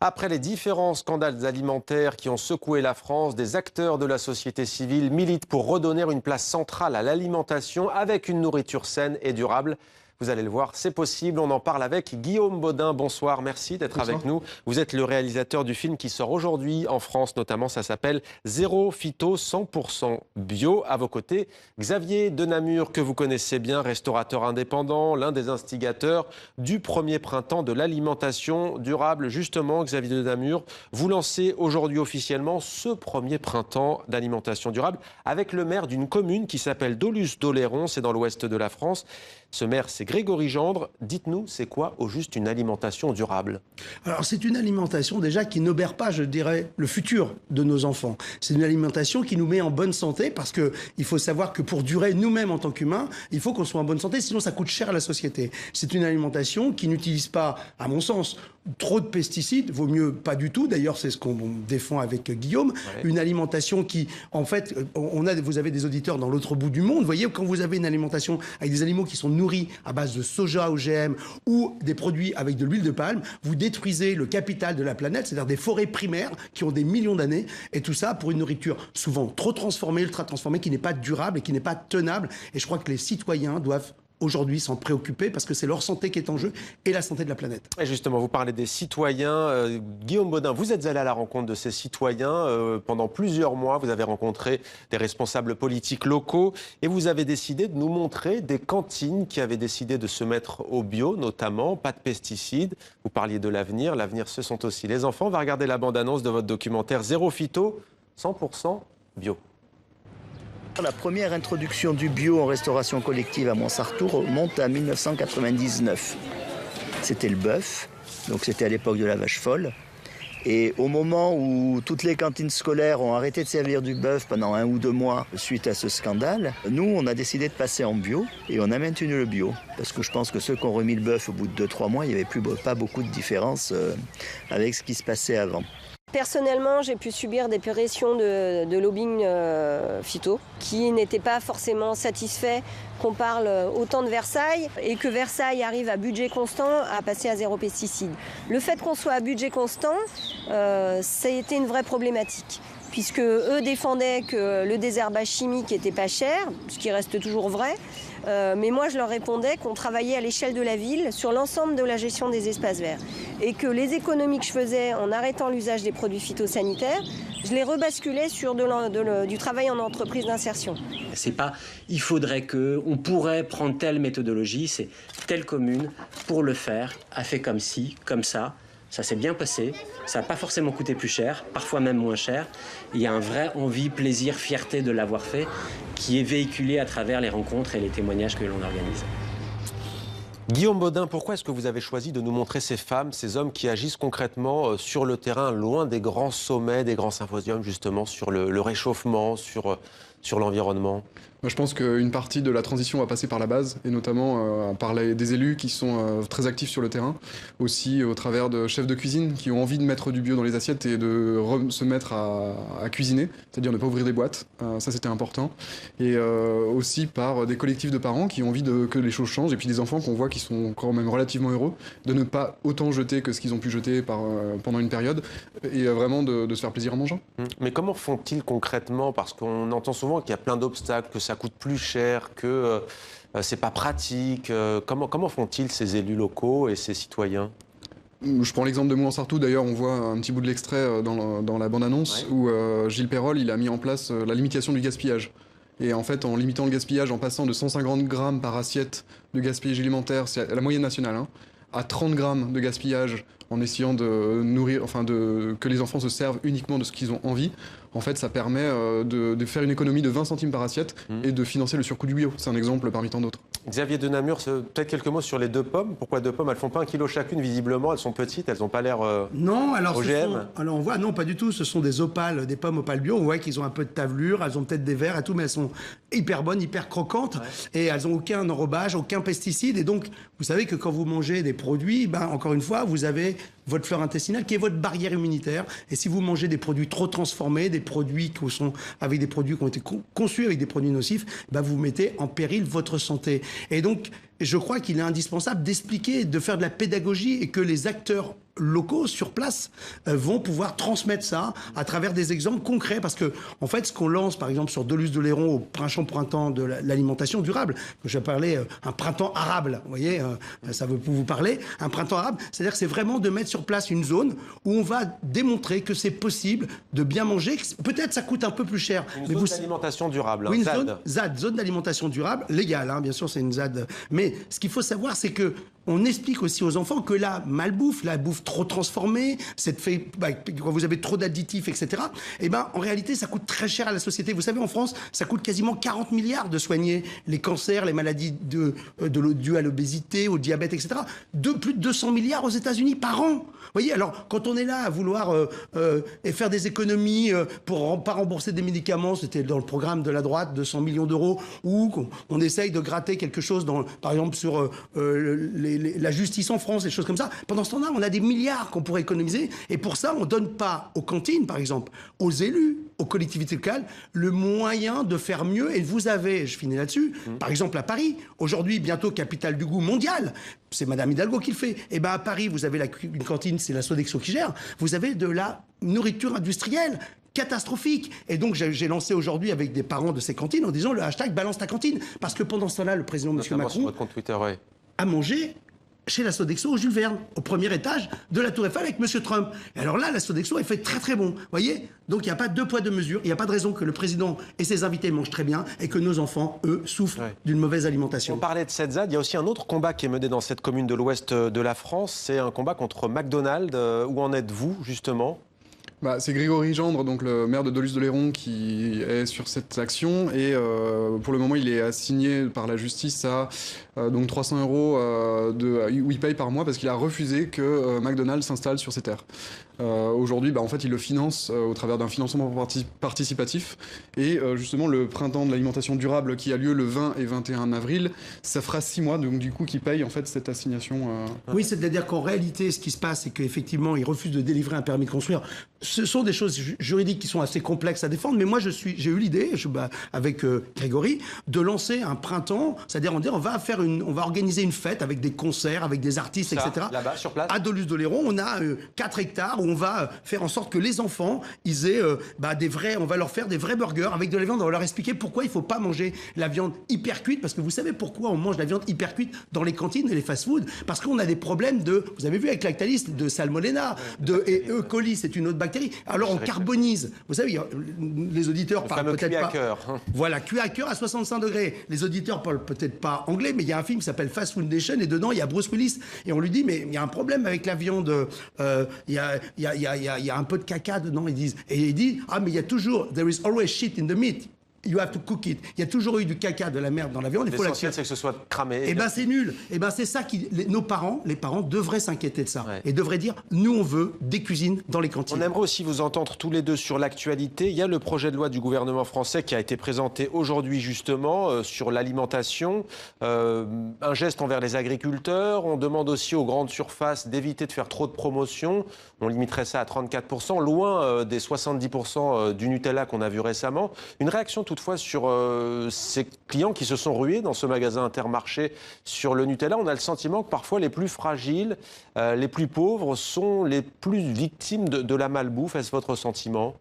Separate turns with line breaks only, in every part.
Après les différents scandales alimentaires qui ont secoué la France, des acteurs de la société civile militent pour redonner une place centrale à l'alimentation avec une nourriture saine et durable. Vous allez le voir, c'est possible. On en parle avec Guillaume Baudin. Bonsoir, merci d'être avec nous. Vous êtes le réalisateur du film qui sort aujourd'hui en France, notamment. Ça s'appelle Zéro Phyto 100% bio. À vos côtés, Xavier de Namur, que vous connaissez bien, restaurateur indépendant, l'un des instigateurs du premier printemps de l'alimentation durable. Justement, Xavier de Namur, vous lancez aujourd'hui officiellement ce premier printemps d'alimentation durable avec le maire d'une commune qui s'appelle Doluce-d'Oléron. C'est dans l'ouest de la France. Ce maire, c'est Grégory Gendre. Dites-nous, c'est quoi au juste une alimentation durable?
Alors c'est une alimentation déjà qui n'obère pas, je dirais, le futur de nos enfants. C'est une alimentation qui nous met en bonne santé parce qu'il faut savoir que pour durer nous-mêmes en tant qu'humains, il faut qu'on soit en bonne santé, sinon ça coûte cher à la société. C'est une alimentation qui n'utilise pas, à mon sens, trop de pesticides, vaut mieux pas du tout. D'ailleurs, c'est ce qu'on défend avec Guillaume. Ouais. Une alimentation qui, en fait, vous avez des auditeurs dans l'autre bout du monde. Vous voyez, quand vous avez une alimentation avec des animaux qui sont nourris à base de soja OGM ou des produits avec de l'huile de palme, vous détruisez le capital de la planète, c'est-à-dire des forêts primaires qui ont des millions d'années. Et tout ça pour une nourriture souvent trop transformée, ultra transformée, qui n'est pas durable et qui n'est pas tenable. Et je crois que les citoyens doivent aujourd'hui s'en préoccuper parce que c'est leur santé qui est en jeu et la santé de la planète.
Et justement, vous parlez des citoyens. Guillaume Baudin, vous êtes allé à la rencontre de ces citoyens. Pendant plusieurs mois, vous avez rencontré des responsables politiques locaux et vous avez décidé de nous montrer des cantines qui avaient décidé de se mettre au bio, notamment, pas de pesticides. Vous parliez de l'avenir. L'avenir, ce sont aussi les enfants. On va regarder la bande-annonce de votre documentaire Zéro Phyto, 100% bio.
La première introduction du bio en restauration collective à Montsartour remonte à 1999. C'était le bœuf, donc c'était à l'époque de la vache folle. Et au moment où toutes les cantines scolaires ont arrêté de servir du bœuf pendant 1 ou 2 mois suite à ce scandale, nous, on a décidé de passer en bio et on a maintenu le bio. Parce que je pense que ceux qui ont remis le bœuf au bout de 2-3 mois, il n'y avait pas beaucoup de différence avec ce qui se passait avant.
Personnellement, j'ai pu subir des pressions de lobbying phyto qui n'étaient pas forcément satisfaits qu'on parle autant de Versailles et que Versailles arrive à budget constant à passer à 0 pesticide. Le fait qu'on soit à budget constant, ça a été une vraie problématique. Puisque eux défendaient que le désherbage chimique était pas cher, ce qui reste toujours vrai. Mais moi, je leur répondais qu'on travaillait à l'échelle de la ville sur l'ensemble de la gestion des espaces verts. Et que les économies que je faisais en arrêtant l'usage des produits phytosanitaires, je les rebasculais sur du travail en entreprise d'insertion.
C'est pas, il faudrait on pourrait prendre telle méthodologie, c'est telle commune, pour le faire, a fait comme ci, comme ça. Ça s'est bien passé, ça n'a pas forcément coûté plus cher, parfois même moins cher. Il y a un vrai envie, plaisir, fierté de l'avoir fait qui est véhiculé à travers les rencontres et les témoignages que l'on organise.
Guillaume Baudin, pourquoi est-ce que vous avez choisi de nous montrer ces femmes, ces hommes qui agissent concrètement sur le terrain, loin des grands sommets, des grands symposiums, justement, sur le réchauffement, sur l'environnement?
Moi, je pense qu'une partie de la transition va passer par la base, et notamment par des élus qui sont très actifs sur le terrain, aussi au travers de chefs de cuisine qui ont envie de mettre du bio dans les assiettes et de se mettre à cuisiner, c'est-à-dire ne pas ouvrir des boîtes, ça c'était important, et aussi par des collectifs de parents qui ont envie que les choses changent, et puis des enfants qu'on voit qui sont quand même relativement heureux, de ne pas autant jeter que ce qu'ils ont pu jeter pendant une période, et vraiment de se faire plaisir en mangeant.
Mais comment font-ils concrètement? Parce qu'on entend souvent qu'il y a plein d'obstacles, que ça coûte plus cher, que c'est pas pratique. Comment font-ils ces élus locaux et ces citoyens?
Je prends l'exemple de Montsartour, d'ailleurs on voit un petit bout de l'extrait dans la bande-annonce, ouais, où Gilles Perrol il a mis en place la limitation du gaspillage. Et en fait, en limitant le gaspillage, en passant de 150 grammes par assiette de gaspillage alimentaire, c'est la moyenne nationale, hein, à 30 grammes de gaspillage, en essayant de nourrir, que les enfants se servent uniquement de ce qu'ils ont envie. En fait, ça permet de faire une économie de 20 centimes par assiette et de financer le surcoût du bio. C'est un exemple parmi tant d'autres.
Xavier de Namur, peut-être quelques mots sur les 2 pommes. Pourquoi 2 pommes? Elles font pas 1 kilo chacune, visiblement. Elles sont petites, elles n'ont pas l'air
non, alors
OGM.
Alors on voit, non, pas du tout. Ce sont des opales, des pommes opales bio. On voit qu'ils ont un peu de tavelure, elles ont peut-être des verres et tout, mais elles sont hyper bonnes, hyper croquantes. Ouais. Et elles n'ont aucun enrobage, aucun pesticide. Et donc, vous savez que quand vous mangez des produits, encore une fois, vous avez votre flore intestinale qui est votre barrière immunitaire. Et si vous mangez des produits trop transformés, des produits qui sont avec des produits qui ont été conçus avec des produits nocifs, vous mettez en péril votre santé. Et donc, Et je crois qu'il est indispensable d'expliquer, de faire de la pédagogie et que les acteurs locaux sur place vont pouvoir transmettre ça à travers des exemples concrets, parce que en fait ce qu'on lance par exemple sur Delus-de-Léron au printemps de l'alimentation durable, que je parlais un printemps arabe, vous voyez, ça veut vous parler, un printemps arabe, c'est-à-dire que c'est vraiment de mettre sur place une zone où on va démontrer que c'est possible de bien manger, peut-être ça coûte un peu plus cher,
Une zone d'alimentation durable,
oui, une
ZAD.
zone d'alimentation durable, légale, hein, bien sûr, c'est une ZAD. Mais ce qu'il faut savoir, c'est que on explique aussi aux enfants que la malbouffe, la bouffe trop transformée, quand vous avez trop d'additifs, etc., eh ben, en réalité, ça coûte très cher à la société. Vous savez, en France, ça coûte quasiment 40 milliards de soigner les cancers, les maladies dues à l'obésité, au diabète, etc. Plus de 200 milliards aux États-Unis par an. Vous voyez, alors, quand on est là à vouloir faire des économies pour pas rembourser des médicaments, c'était dans le programme de la droite, 200 millions d'euros, ou on essaye de gratter quelque chose, par exemple, sur la justice en France, des choses comme ça. Pendant ce temps-là, on a des milliards qu'on pourrait économiser. Et pour ça, on ne donne pas aux cantines, par exemple, aux élus, aux collectivités locales, le moyen de faire mieux. Et vous avez, je finis là-dessus, par exemple à Paris, aujourd'hui, bientôt capitale du goût mondial, c'est Madame Hidalgo qui le fait. Et bien à Paris, vous avez une cantine, c'est la Sodexo qui gère, vous avez de la nourriture industrielle catastrophique. Et donc, j'ai lancé aujourd'hui avec des parents de ces cantines en disant le hashtag balance ta cantine. Parce que pendant ce temps-là, le président M.
Notamment sur
Macron
votre compte Twitter, ouais.
a mangé chez la Sodexo au Jules Verne, au premier étage de la Tour Eiffel avec M. Trump. Et alors là, la Sodexo, elle fait très très bon. Vous voyez ? Donc il n'y a pas deux poids, deux mesures. Il n'y a pas de raison que le président et ses invités mangent très bien et que nos enfants, eux, souffrent d'une mauvaise alimentation.
On parlait de cette ZAD, il y a aussi un autre combat qui est mené dans cette commune de l'ouest de la France. C'est un combat contre McDonald's. Où en êtes-vous, justement ?
C'est Grégory Gendre, donc le maire de Delus-de-Léron, qui est sur cette action. Et pour le moment, il est assigné par la justice à donc 300 euros où il paye par mois parce qu'il a refusé que McDonald's s'installe sur ses terres. Aujourd'hui, en fait, il le finance au travers d'un financement participatif. Et justement, le printemps de l'alimentation durable qui a lieu le 20 et 21 avril, ça fera 6 mois, donc du coup, qu'il paye en fait cette assignation.
Oui, c'est-à-dire qu'en réalité, ce qui se passe, c'est qu'effectivement, il refuse de délivrer un permis de construire. Ce sont des choses juridiques qui sont assez complexes à défendre, mais moi, j'ai eu l'idée, avec Grégory, de lancer un printemps, c'est-à-dire on va organiser une fête avec des concerts, avec des artistes, etc.
Là-bas, sur place.
À Delus-de-Léron, on a 4 hectares où on va faire en sorte que les enfants, ils aient on va leur faire des vrais burgers avec de la viande, on va leur expliquer pourquoi il ne faut pas manger la viande hyper cuite, parce que vous savez pourquoi on mange la viande hyper cuite dans les cantines et les fast-foods, parce qu'on a des problèmes vous avez vu avec Lactalis, de salmonella, et E. coli, c'est une autre bactérie. Alors on carbonise. Vous savez, les auditeurs parlent peut-être pas. Voilà, cuit à cœur à 65 degrés. Les auditeurs parlent peut-être pas anglais, mais il y a un film qui s'appelle Fast Foundation et dedans il y a Bruce Willis et on lui dit mais il y a un problème avec la viande. Il y a un peu de caca dedans. Et il dit mais il y a toujours there is always shit in the meat. You have to cook it. Il y a toujours eu du caca, de la merde dans la viande.
L'essentiel, c'est que ce soit cramé.
Eh ben, c'est nul. Eh ben, c'est ça les parents devraient s'inquiéter de ça. Et devraient dire, nous, on veut des cuisines dans les cantines.
On aimerait aussi vous entendre tous les deux sur l'actualité. Il y a le projet de loi du gouvernement français qui a été présenté aujourd'hui, justement, sur l'alimentation. Un geste envers les agriculteurs. On demande aussi aux grandes surfaces d'éviter de faire trop de promotion. On limiterait ça à 34%, loin des 70% du Nutella qu'on a vu récemment. Une réaction toutefois sur ces clients qui se sont rués dans ce magasin Intermarché sur le Nutella. On a le sentiment que parfois les plus fragiles, les plus pauvres sont les plus victimes de la malbouffe. Est-ce votre sentiment ?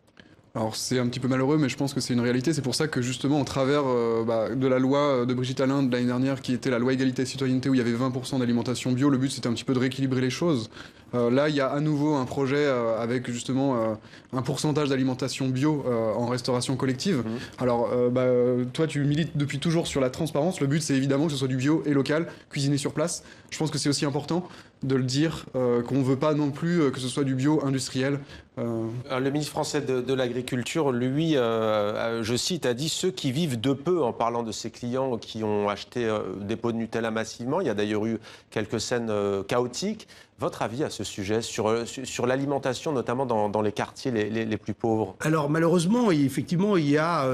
Alors c'est un petit peu malheureux, mais je pense que c'est une réalité. C'est pour ça que justement, au travers de la loi de Brigitte Allain de l'année dernière, qui était la loi égalité et citoyenneté, où il y avait 20% d'alimentation bio, le but c'était un petit peu de rééquilibrer les choses. Là, il y a à nouveau un projet avec justement un pourcentage d'alimentation bio en restauration collective. Alors, toi, tu milites depuis toujours sur la transparence. Le but, c'est évidemment que ce soit du bio et local, cuisiné sur place. Je pense que c'est aussi important de le dire, qu'on ne veut pas non plus que ce soit du bio industriel.
Le ministre français de l'Agriculture, lui, je cite, a dit « ceux qui vivent de peu » en parlant de ses clients qui ont acheté des pots de Nutella massivement. Il y a d'ailleurs eu quelques scènes chaotiques. Votre avis à ce sujet, sur l'alimentation, notamment dans les quartiers les plus pauvres ? Alors
malheureusement, effectivement, il y a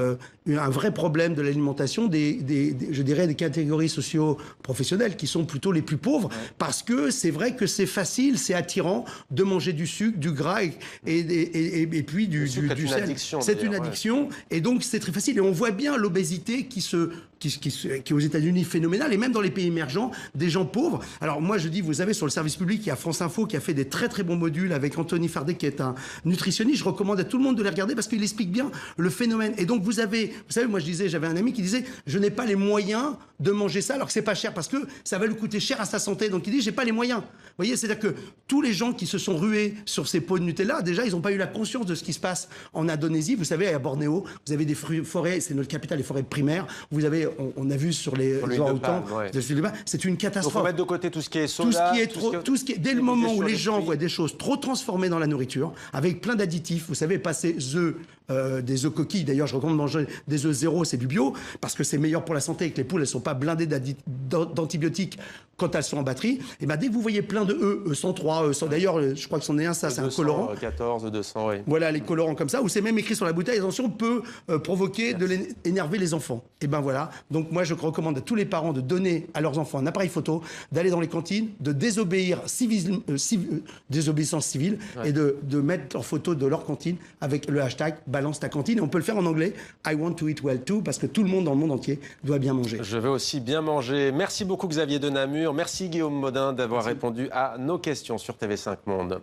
un vrai problème de l'alimentation je dirais des catégories socio-professionnelles qui sont plutôt les plus pauvres, parce que c'est vrai que c'est facile, c'est attirant de manger du sucre, du gras et puis du sel. C'est une addiction et donc c'est très facile. Et on voit bien l'obésité qui se qui aux États-Unis phénoménal, et même dans les pays émergents, des gens pauvres. Alors moi je dis, vous savez, sur le service public, il y a France Info qui a fait des très très bons modules avec Anthony Fardet qui est un nutritionniste. Je recommande à tout le monde de les regarder parce qu'il explique bien le phénomène. Et donc vous savez, moi je disais, j'avais un ami qui disait, je n'ai pas les moyens de manger ça alors que c'est pas cher parce que ça va lui coûter cher à sa santé. Donc il dit, j'ai pas les moyens. Vous voyez, c'est-à-dire que tous les gens qui se sont rués sur ces pots de Nutella, déjà ils n'ont pas eu la conscience de ce qui se passe en Indonésie. Vous savez, à Bornéo, vous avez des forêts, c'est notre capitale, les forêts primaires. Vous avez, on a vu sur les orang-outans, c'est une catastrophe.
Il faut mettre de côté tout ce qui est soda,
dès le moment où les gens voient des choses trop transformées dans la nourriture, avec plein d'additifs, vous savez, passer des œufs coquilles, d'ailleurs je recommande manger des œufs zéro, c'est du bio, parce que c'est meilleur pour la santé et que les poules, elles ne sont pas blindées d'antibiotiques quand elles sont en batterie. Et bien dès que vous voyez plein de E103, d'ailleurs je crois que c'en est un, ça c'est un colorant.
14, 200, oui.
Voilà, les colorants comme ça, où c'est même écrit sur la bouteille, attention, peut provoquer énerver les enfants. Et ben voilà, donc moi je recommande à tous les parents de donner à leurs enfants un appareil photo, d'aller dans les cantines, de désobéissance civile, et de mettre leur photo de leur cantine avec le hashtag balance ta cantine. Et on peut le faire en anglais, I want to eat well too, parce que tout le monde dans le monde entier doit bien manger.
Je veux aussi bien manger. Merci beaucoup Xavier de Namur, merci Guillaume Modin d'avoir répondu à nos questions sur TV5 Monde.